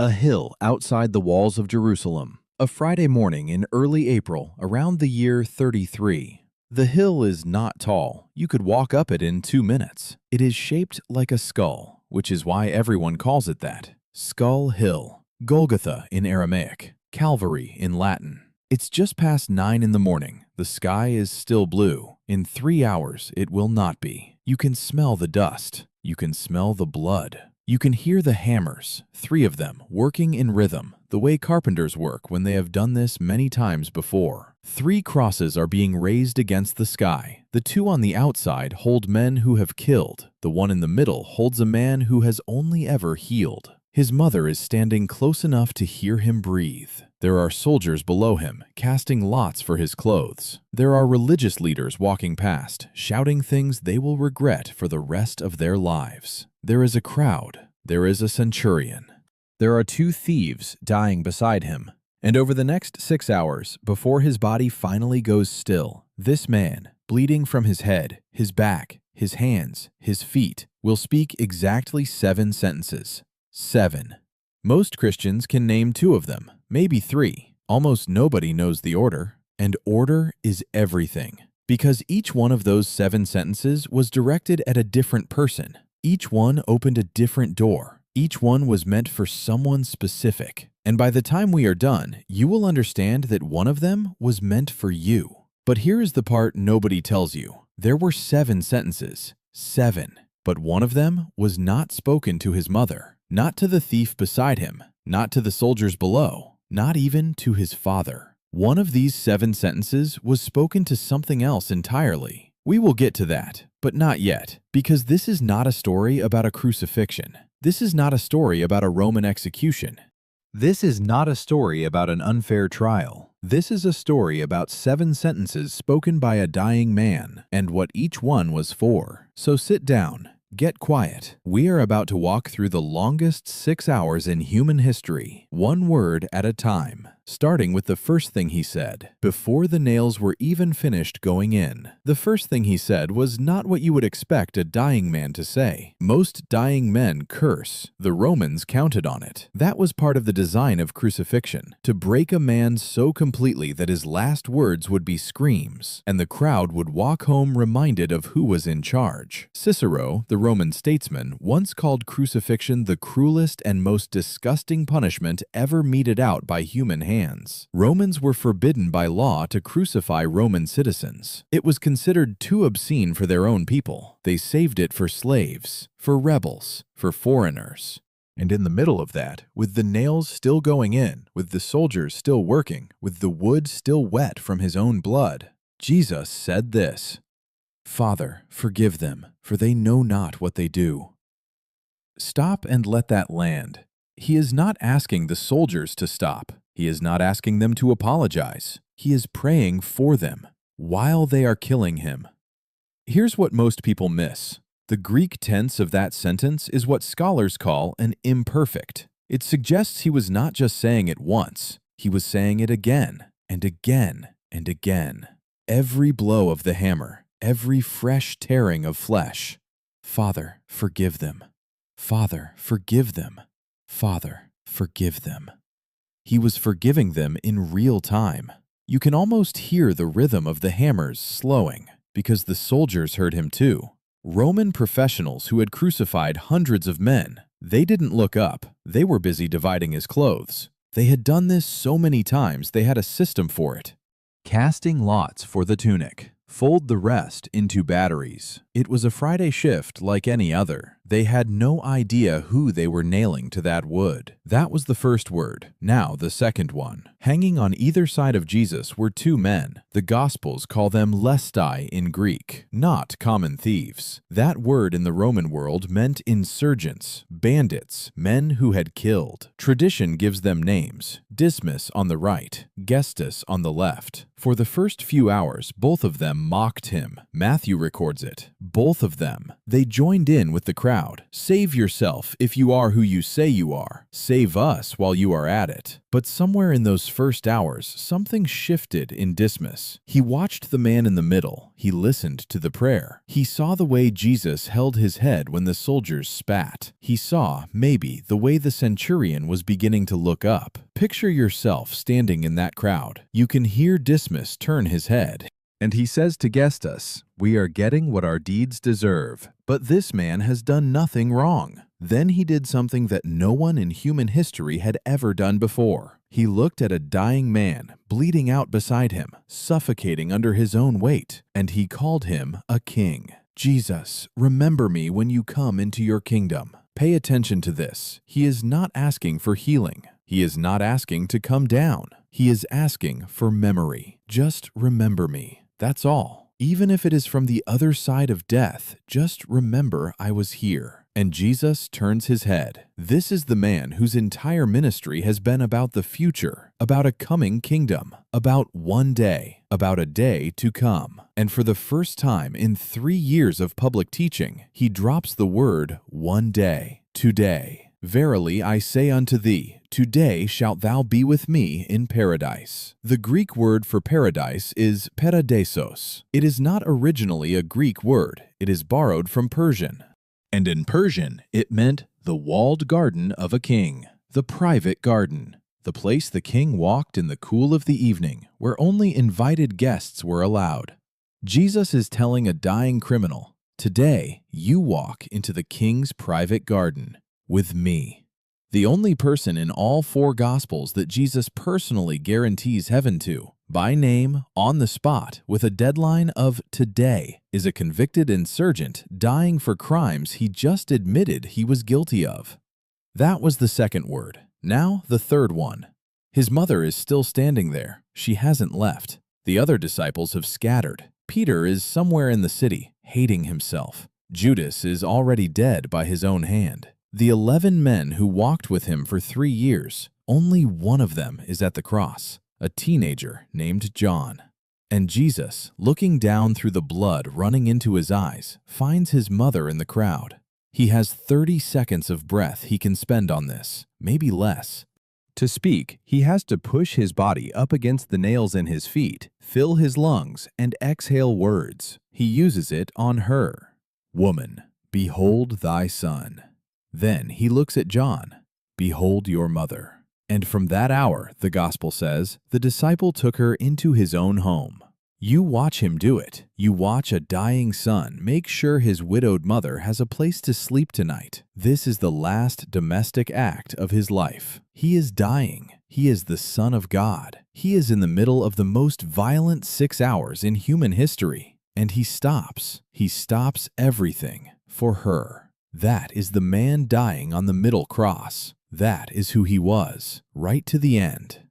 A hill outside the walls of Jerusalem. A Friday morning in early April, around the year 33. The hill is not tall. You could walk up it in 2 minutes. It is shaped like a skull, which is why everyone calls it that. Skull Hill. Golgotha in Aramaic. Calvary in Latin. It's just past 9 in the morning. The sky is still blue. In 3 hours, it will not be. You can smell the dust. You can smell the blood. You can hear the hammers, 3 of them, working in rhythm, the way carpenters work when they have done this many times before. 3 crosses are being raised against the sky. The 2 on the outside hold men who have killed. The one in the middle holds a man who has only ever healed. His mother is standing close enough to hear him breathe. There are soldiers below him, casting lots for his clothes. There are religious leaders walking past, shouting things they will regret for the rest of their lives. There is a crowd. There is a centurion. There are 2 thieves dying beside him. And over the next 6 hours, before his body finally goes still, this man, bleeding from his head, his back, his hands, his feet, will speak exactly 7 sentences. 7. Most Christians can name 2 of them, maybe 3. Almost nobody knows the order, and order is everything. Because each one of those 7 sentences was directed at a different person. Each one opened a different door. Each one was meant for someone specific. And by the time we are done, you will understand that one of them was meant for you. But here is the part nobody tells you. There were 7 sentences. 7. But one of them was not spoken to his mother. Not to the thief beside him, not to the soldiers below, not even to his father. One of these 7 sentences was spoken to something else entirely. We will get to that, but not yet, because this is not a story about a crucifixion. This is not a story about a Roman execution. This is not a story about an unfair trial. This is a story about 7 sentences spoken by a dying man, and what each one was for. So sit down. Get quiet. We are about to walk through the longest 6 hours in human history, one word at a time, starting with the first thing he said, before the nails were even finished going in. The first thing he said was not what you would expect a dying man to say. Most dying men curse. The Romans counted on it. That was part of the design of crucifixion, to break a man so completely that his last words would be screams, and the crowd would walk home reminded of who was in charge. Cicero, the Roman statesman, once called crucifixion the cruelest and most disgusting punishment ever meted out by human hands. Romans were forbidden by law to crucify Roman citizens. It was considered too obscene for their own people. They saved it for slaves, for rebels, for foreigners. And in the middle of that, with the nails still going in, with the soldiers still working, with the wood still wet from his own blood, Jesus said this, "Father, forgive them, for they know not what they do." Stop and let that land. He is not asking the soldiers to stop. He is not asking them to apologize. He is praying for them while they are killing him. Here's what most people miss. The Greek tense of that sentence is what scholars call an imperfect. It suggests he was not just saying it once. He was saying it again and again and again. Every blow of the hammer, every fresh tearing of flesh. Father, forgive them. Father, forgive them. Father, forgive them. He was forgiving them in real time. You can almost hear the rhythm of the hammers slowing, because the soldiers heard him too. Roman professionals who had crucified hundreds of men, they didn't look up. They were busy dividing his clothes. They had done this so many times they had a system for it. Casting lots for the tunic. Fold the rest into batteries. It was a Friday shift like any other. They had no idea who they were nailing to that wood. That was the first word. Now the second one. Hanging on either side of Jesus were 2 men. The Gospels call them Tetelestai in Greek, not common thieves. That word in the Roman world meant insurgents, bandits, men who had killed. Tradition gives them names. Dismas on the right, Gestus on the left. For the first few hours, both of them mocked him. Matthew records it. Both of them. They joined in with the crowd. crowd. Save yourself if you are who you say you are. Save us while you are at it. But somewhere in those first hours, something shifted in Dismas. He watched the man in the middle. He listened to the prayer. He saw the way Jesus held his head when the soldiers spat. He saw, maybe, the way the centurion was beginning to look up. Picture yourself standing in that crowd. You can hear Dismas turn his head. And he says to Gestas, "We are getting what our deeds deserve, but this man has done nothing wrong." Then he did something that no one in human history had ever done before. He looked at a dying man, bleeding out beside him, suffocating under his own weight, and he called him a king. "Jesus, remember me when you come into your kingdom." Pay attention to this. He is not asking for healing. He is not asking to come down. He is asking for memory. Just remember me. That's all. Even if it is from the other side of death, just remember I was here. And Jesus turns his head. This is the man whose entire ministry has been about the future, about a coming kingdom, about one day, about a day to come. And for the first time in 3 years of public teaching, he drops the word one day, today. "Verily I say unto thee, today shalt thou be with me in paradise." The Greek word for paradise is paradisos. It is not originally a Greek word. It is borrowed from Persian. And in Persian, it meant the walled garden of a king, the private garden, the place the king walked in the cool of the evening, where only invited guests were allowed. Jesus is telling a dying criminal, "Today you walk into the king's private garden with me." The only person in all 4 Gospels that Jesus personally guarantees heaven to, by name, on the spot, with a deadline of today, is a convicted insurgent dying for crimes he just admitted he was guilty of. That was the second word. Now the third one. His mother is still standing there. She hasn't left. The other disciples have scattered. Peter is somewhere in the city, hating himself. Judas is already dead by his own hand. The 11 men who walked with him for 3 years, only one of them is at the cross, a teenager named John. And Jesus, looking down through the blood running into his eyes, finds his mother in the crowd. He has 30 seconds of breath he can spend on this, maybe less. To speak, he has to push his body up against the nails in his feet, fill his lungs, and exhale words. He uses it on her. "Woman, behold thy son." Then he looks at John. "Behold your mother." And from that hour, the gospel says, the disciple took her into his own home. You watch him do it. You watch a dying son make sure his widowed mother has a place to sleep tonight. This is the last domestic act of his life. He is dying. He is the Son of God. He is in the middle of the most violent 6 hours in human history. And he stops. He stops everything for her. That is the man dying on the middle cross. That is who he was, right to the end.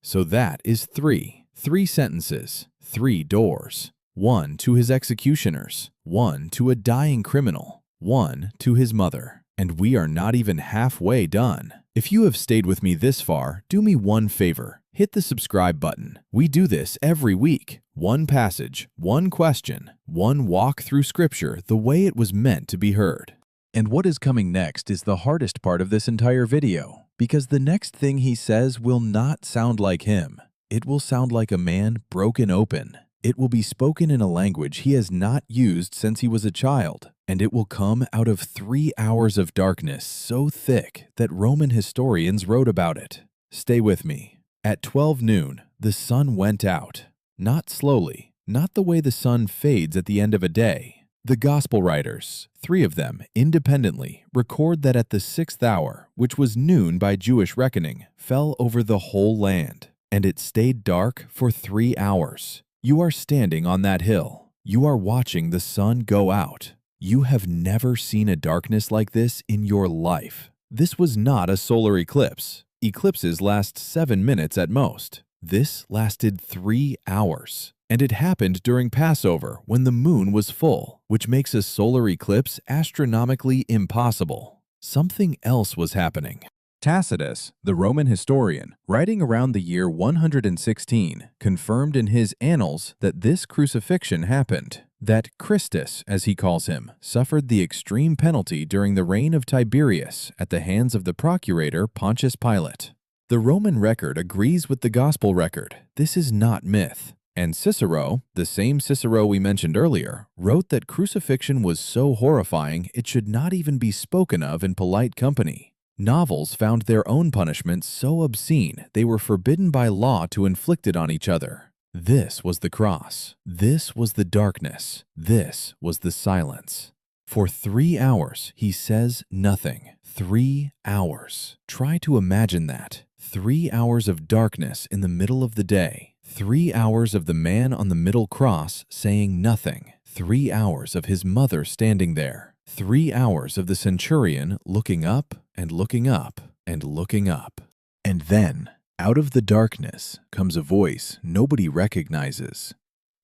So that is 3 sentences, 3 doors. 1 to his executioners, 1 to a dying criminal, 1 to his mother. And we are not even halfway done. If you have stayed with me this far, do me one favor. Hit the subscribe button. We do this every week. 1 passage, 1 question, 1 walk through Scripture the way it was meant to be heard. And what is coming next is the hardest part of this entire video, because the next thing he says will not sound like him. It will sound like a man broken open. It will be spoken in a language he has not used since he was a child, and it will come out of 3 hours of darkness so thick that Roman historians wrote about it. Stay with me. At 12 noon, the sun went out. Not slowly, not the way the sun fades at the end of a day. The Gospel writers, 3 of them independently, record that at the 6th hour, which was noon by Jewish reckoning, fell over the whole land, and it stayed dark for 3 hours. You are standing on that hill. You are watching the sun go out. You have never seen a darkness like this in your life. This was not a solar eclipse. Eclipses last 7 minutes at most. This lasted 3 hours. And it happened during Passover when the moon was full, which makes a solar eclipse astronomically impossible. Something else was happening. Tacitus, the Roman historian, writing around the year 116, confirmed in his Annals that this crucifixion happened, that Christus, as he calls him, suffered the extreme penalty during the reign of Tiberius at the hands of the procurator Pontius Pilate. The Roman record agrees with the Gospel record. This is not myth. And Cicero, the same Cicero we mentioned earlier, wrote that crucifixion was so horrifying it should not even be spoken of in polite company. Novels found their own punishments so obscene they were forbidden by law to inflict it on each other. This was the cross. This was the darkness. This was the silence. For 3 hours, he says nothing. 3 hours. Try to imagine that. 3 hours of darkness in the middle of the day. 3 hours of the man on the middle cross saying nothing. 3 hours of his mother standing there. 3 hours of the centurion looking up and looking up and looking up. And then, out of the darkness comes a voice nobody recognizes.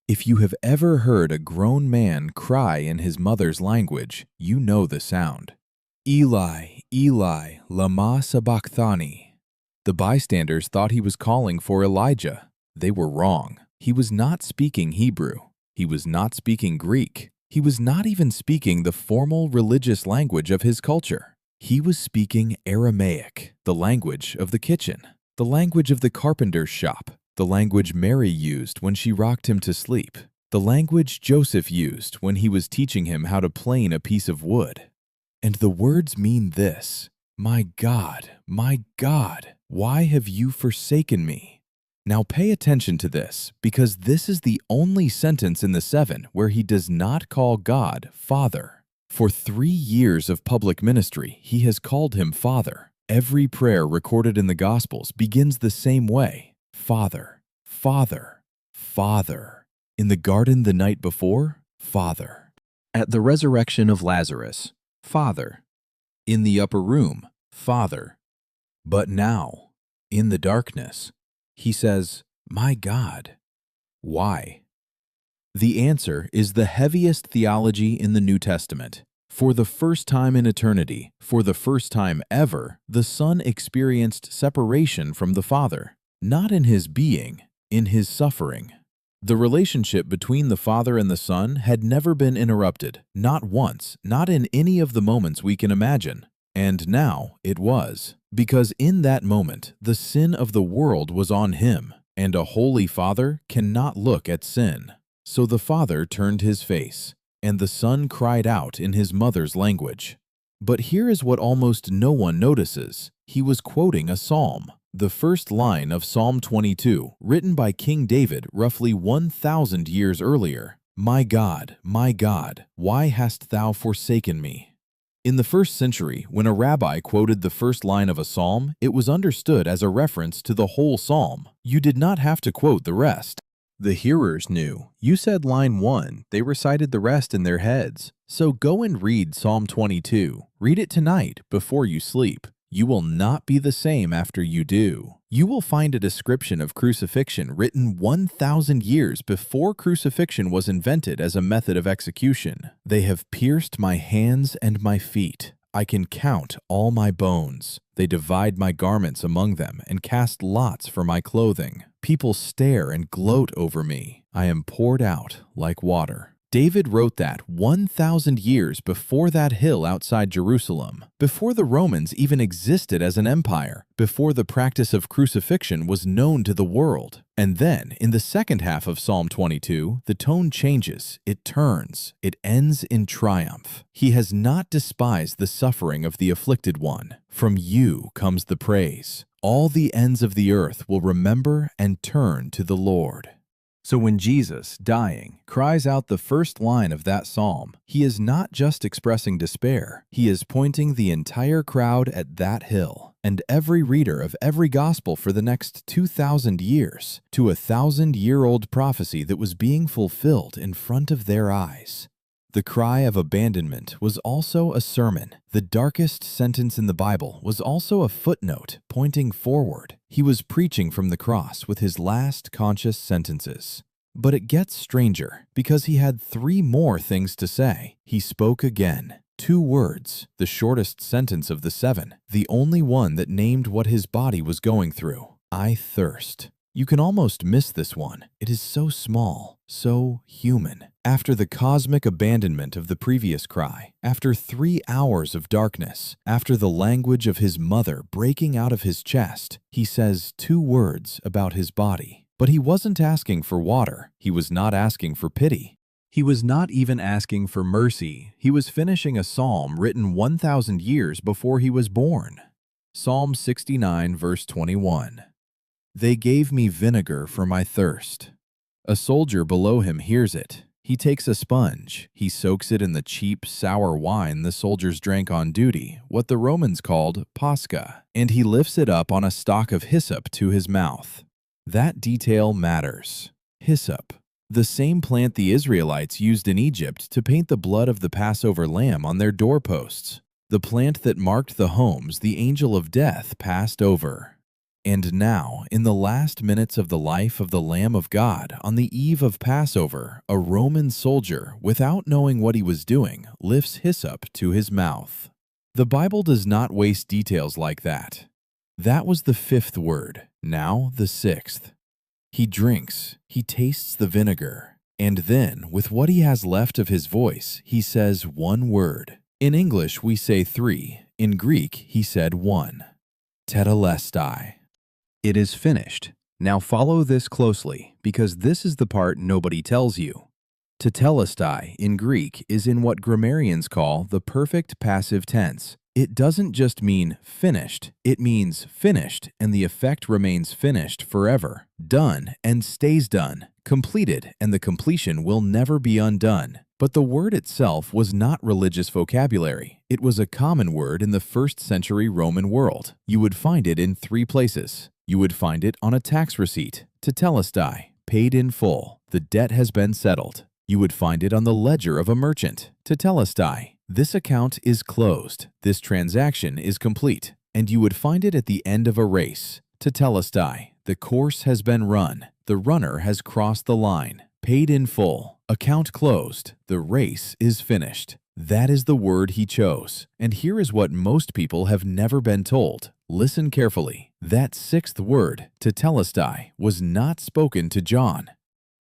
If you have ever heard a grown man cry in his mother's language, you know the sound. Eli, Eli, lama sabachthani. The bystanders thought he was calling for Elijah. They were wrong. He was not speaking Hebrew. He was not speaking Greek. He was not even speaking the formal religious language of his culture. He was speaking Aramaic, the language of the kitchen, the language of the carpenter's shop, the language Mary used when she rocked him to sleep, the language Joseph used when he was teaching him how to plane a piece of wood. And the words mean this: my God, why have you forsaken me? Now pay attention to this, because this is the only sentence in the 7 where he does not call God Father. For 3 years of public ministry, he has called him Father. Every prayer recorded in the Gospels begins the same way: Father, Father, Father. In the garden the night before, Father. At the resurrection of Lazarus, Father. In the upper room, Father. But now, in the darkness, he says, my God, why? The answer is the heaviest theology in the New Testament. For the first time in eternity, for the first time ever, the Son experienced separation from the Father, not in his being, in his suffering. The relationship between the Father and the Son had never been interrupted, not once, not in any of the moments we can imagine. And now it was, because in that moment the sin of the world was on him, and a holy Father cannot look at sin. So the Father turned his face, and the Son cried out in his mother's language. But here is what almost no one notices. He was quoting a psalm, the first line of Psalm 22, written by King David roughly 1,000 years earlier. My God, why hast thou forsaken me? In the first century, when a rabbi quoted the first line of a psalm, it was understood as a reference to the whole psalm. You did not have to quote the rest. The hearers knew. You said line 1, they recited the rest in their heads. So go and read Psalm 22. Read it tonight before you sleep. You will not be the same after you do. You will find a description of crucifixion written 1,000 years before crucifixion was invented as a method of execution. They have pierced my hands and my feet. I can count all my bones. They divide my garments among them and cast lots for my clothing. People stare and gloat over me. I am poured out like water. David wrote that 1,000 years before that hill outside Jerusalem, before the Romans even existed as an empire, before the practice of crucifixion was known to the world. And then, in the second half of Psalm 22, the tone changes, it turns, it ends in triumph. He has not despised the suffering of the afflicted one. From you comes the praise. All the ends of the earth will remember and turn to the Lord. So when Jesus, dying, cries out the first line of that psalm, he is not just expressing despair. He is pointing the entire crowd at that hill, and every reader of every gospel for the next 2,000 years, to a 1,000-year-old prophecy that was being fulfilled in front of their eyes. The cry of abandonment was also a sermon. The darkest sentence in the Bible was also a footnote pointing forward. He was preaching from the cross with his last conscious sentences. But it gets stranger, because he had 3 more things to say. He spoke again. 2 words, the shortest sentence of the 7, the only one that named what his body was going through. I thirst. You can almost miss this one. It is so small, so human. After the cosmic abandonment of the previous cry, after 3 hours of darkness, after the language of his mother breaking out of his chest, he says 2 words about his body. But he wasn't asking for water. He was not asking for pity. He was not even asking for mercy. He was finishing a psalm written 1,000 years before he was born. Psalm 69, verse 21. They gave me vinegar for my thirst. A soldier below him hears it. He takes a sponge. He soaks it in the cheap, sour wine the soldiers drank on duty, what the Romans called pasca, and he lifts it up on a stalk of hyssop to his mouth. That detail matters. Hyssop, the same plant the Israelites used in Egypt to paint the blood of the Passover lamb on their doorposts, the plant that marked the homes the angel of death passed over. And now, in the last minutes of the life of the Lamb of God, on the eve of Passover, a Roman soldier, without knowing what he was doing, lifts hyssop to his mouth. The Bible does not waste details like that. That was the 5th word, now the 6th. He drinks, he tastes the vinegar, and then, with what he has left of his voice, he says 1 word. In English, we say 3. In Greek, he said 1. Tetelestai. It is finished. Now follow this closely, because this is the part nobody tells you. Tetelestai in Greek is in what grammarians call the perfect passive tense. It doesn't just mean finished, it means finished, and the effect remains finished forever, done and stays done, completed, and the completion will never be undone. But the word itself was not religious vocabulary. It was a common word in the 1st century Roman world. You would find it in 3 places. You would find it on a tax receipt, Tetelestai, paid in full, the debt has been settled. You would find it on the ledger of a merchant, Tetelestai, this account is closed, this transaction is complete. And you would find it at the end of a race, Tetelestai, the course has been run, the runner has crossed the line, paid in full, account closed, the race is finished. That is the word he chose. And here is what most people have never been told. Listen carefully. That 6th word, Tetelestai, was not spoken to John.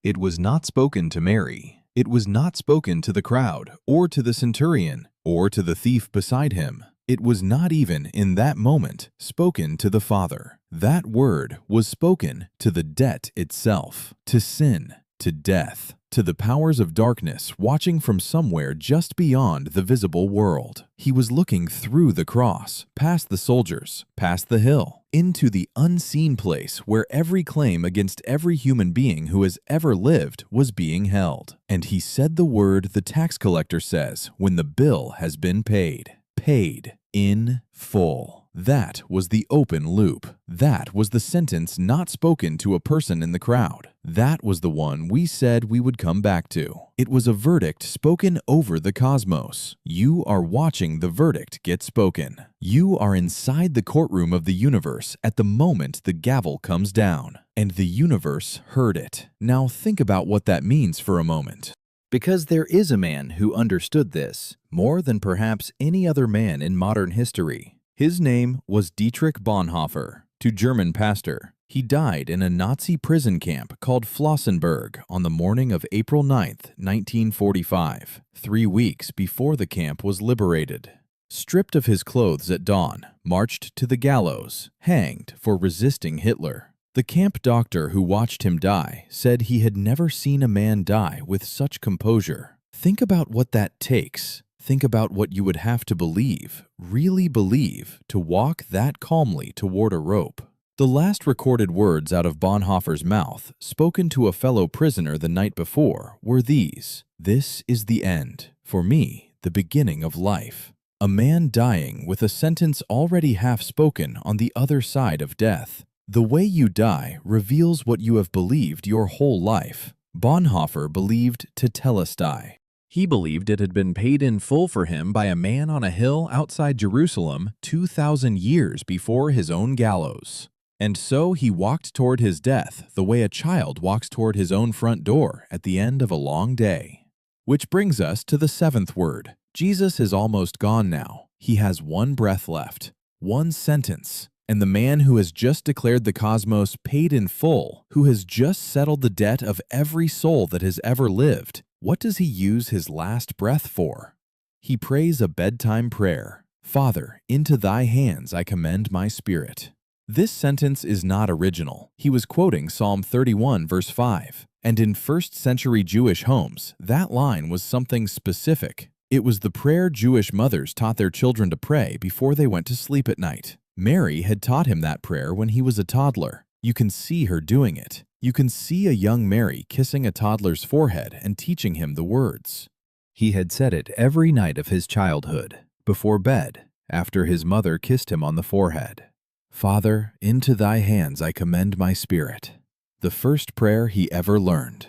It was not spoken to Mary. It was not spoken to the crowd, or to the centurion, or to the thief beside him. It was not even, in that moment, spoken to the Father. That word was spoken to the debt itself, to sin, to death, to the powers of darkness watching from somewhere just beyond the visible world. He was looking through the cross, past the soldiers, past the hill, into the unseen place where every claim against every human being who has ever lived was being held. And he said the word the tax collector says when the bill has been paid. Paid in full. That was the open loop. That was the sentence not spoken to a person in the crowd. That was the one we said we would come back to. It was a verdict spoken over the cosmos. You are watching the verdict get spoken. You are inside the courtroom of the universe at the moment the gavel comes down. And the universe heard it. Now think about what that means for a moment. Because there is a man who understood this, more than perhaps any other man in modern history. His name was Dietrich Bonhoeffer, to German pastor. He died in a Nazi prison camp called Flossenburg on the morning of April 9th, 1945, 3 weeks before the camp was liberated. Stripped of his clothes at dawn, marched to the gallows, hanged for resisting Hitler. The camp doctor who watched him die said he had never seen a man die with such composure. Think about what that takes. Think about what you would have to believe, really believe, to walk that calmly toward a rope. The last recorded words out of Bonhoeffer's mouth, spoken to a fellow prisoner the night before, were these: "This is the end, for me, the beginning of life." A man dying with a sentence already half spoken on the other side of death. The way you die reveals what you have believed your whole life. Bonhoeffer believed Tetelestai. He believed it had been paid in full for him by a man on a hill outside Jerusalem 2,000 years before his own gallows. And so he walked toward his death the way a child walks toward his own front door at the end of a long day. Which brings us to the 7th word, Jesus is almost gone now. He has one breath left, one sentence. And the man who has just declared the cosmos paid in full, who has just settled the debt of every soul that has ever lived, what does he use his last breath for? He prays a bedtime prayer. Father, into thy hands I commend my spirit. This sentence is not original. He was quoting Psalm 31, verse 5. And in first-century Jewish homes, that line was something specific. It was the prayer Jewish mothers taught their children to pray before they went to sleep at night. Mary had taught him that prayer when he was a toddler. You can see her doing it. You can see a young Mary kissing a toddler's forehead and teaching him the words. He had said it every night of his childhood, before bed, after his mother kissed him on the forehead. Father, into thy hands I commend my spirit. The first prayer he ever learned.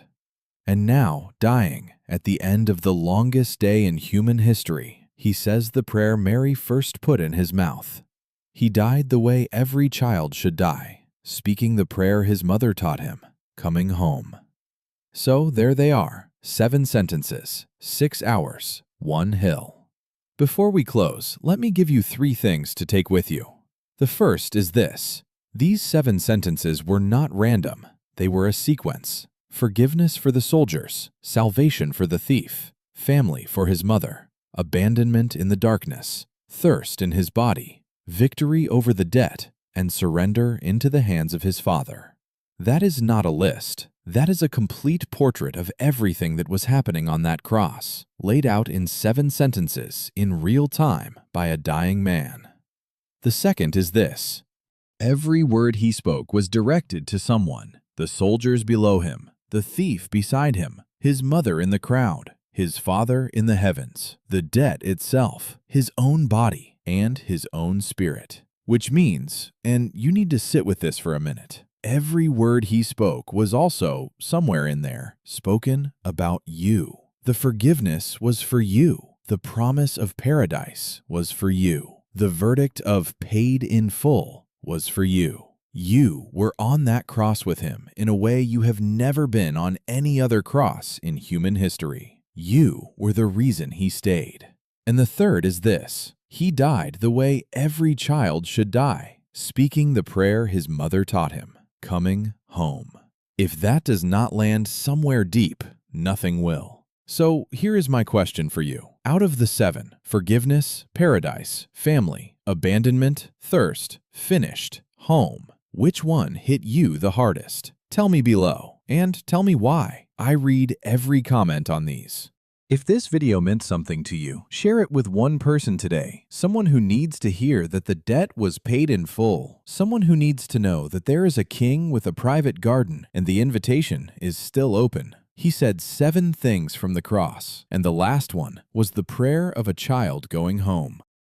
And now, dying, at the end of the longest day in human history, he says the prayer Mary first put in his mouth. He died the way every child should die, speaking the prayer his mother taught him, coming home. So there they are, 7 sentences, 6 hours, 1 hill. Before we close, let me give you 3 things to take with you. The first is this. These 7 sentences were not random. They were a sequence. Forgiveness for the soldiers, salvation for the thief, family for his mother, abandonment in the darkness, thirst in his body, victory over the debt, and surrender into the hands of his Father. That is not a list. That is a complete portrait of everything that was happening on that cross, laid out in 7 sentences in real time by a dying man. The second is this. Every word he spoke was directed to someone, the soldiers below him, the thief beside him, his mother in the crowd, his Father in the heavens, the debt itself, his own body, and his own spirit. Which means, and you need to sit with this for a minute, every word he spoke was also, somewhere in there, spoken about you. The forgiveness was for you. The promise of paradise was for you. The verdict of paid in full was for you. You were on that cross with him in a way you have never been on any other cross in human history. You were the reason he stayed. And the third is this. He died the way every child should die, speaking the prayer his mother taught him, coming home. If that does not land somewhere deep, nothing will. So here is my question for you. Out of the 7, forgiveness, paradise, family, abandonment, thirst, finished, home, which one hit you the hardest? Tell me below, and tell me why. I read every comment on these. If this video meant something to you, share it with one person today, someone who needs to hear that the debt was paid in full, someone who needs to know that there is a king with a private garden and the invitation is still open. He said 7 things from the cross, and the last one was the prayer of a child going home.